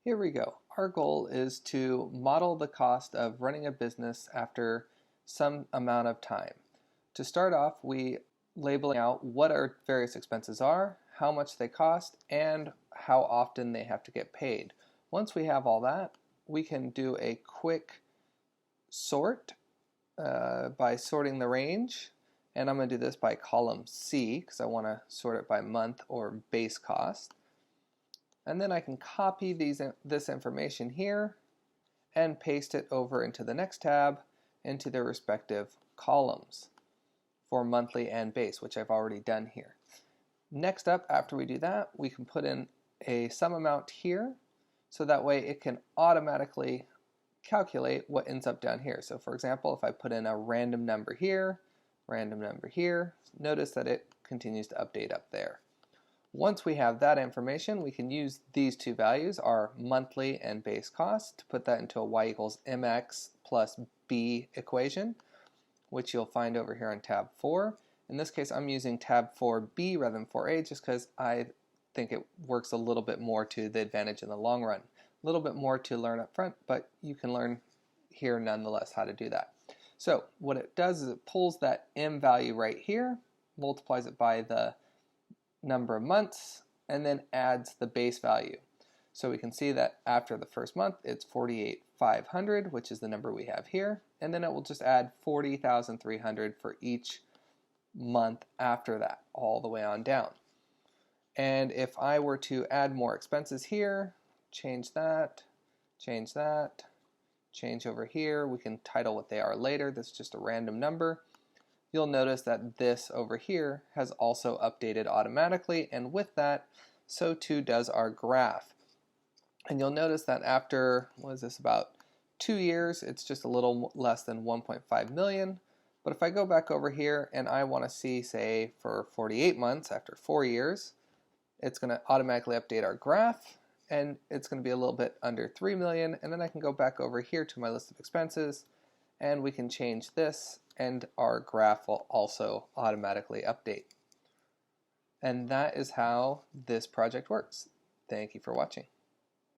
Here we go. Our goal is to model the cost of running a business after some amount of time. To start off, we label out what our various expenses are, how much they cost, and how often they have to get paid. Once we have all that, we can do a quick sort by sorting the range. And I'm going to do this by column C because I want to sort it by month or base cost. And then I can copy this information here and paste it over into the next tab into their respective columns for monthly and base, which I've already done here. Next up, after we do that, we can put in a sum amount here so that way it can automatically calculate what ends up down here. So for example, if I put in a random number here, notice that it continues to update up there. Once we have that information, we can use these two values, our monthly and base cost, to put that into a y equals mx plus b equation, which you'll find over here on tab 4. In this case, I'm using tab 4b rather than 4a just because I think it works a little bit more to the advantage in the long run. A little bit more to learn up front, but you can learn here nonetheless how to do that. So what it does is it pulls that m value right here, multiplies it by the number of months, and then adds the base value. So we can see that after the first month it's 48,500, which is the number we have here, and then it will just add 40,300 for each month after that, all the way on down. And if I were to add more expenses here, change that, change over here, we can title what they are later, this is just a random number. You'll notice that this over here has also updated automatically, and with that, so too does our graph. And you'll notice that after, what is this, about 2 years, it's just a little less than 1.5 million. But if I go back over here and I want to see, say, for 48 months after 4 years, it's going to automatically update our graph, and it's going to be a little bit under 3 million, and then I can go back over here to my list of expenses, and we can change this, and our graph will also automatically update. And that is how this project works. Thank you for watching.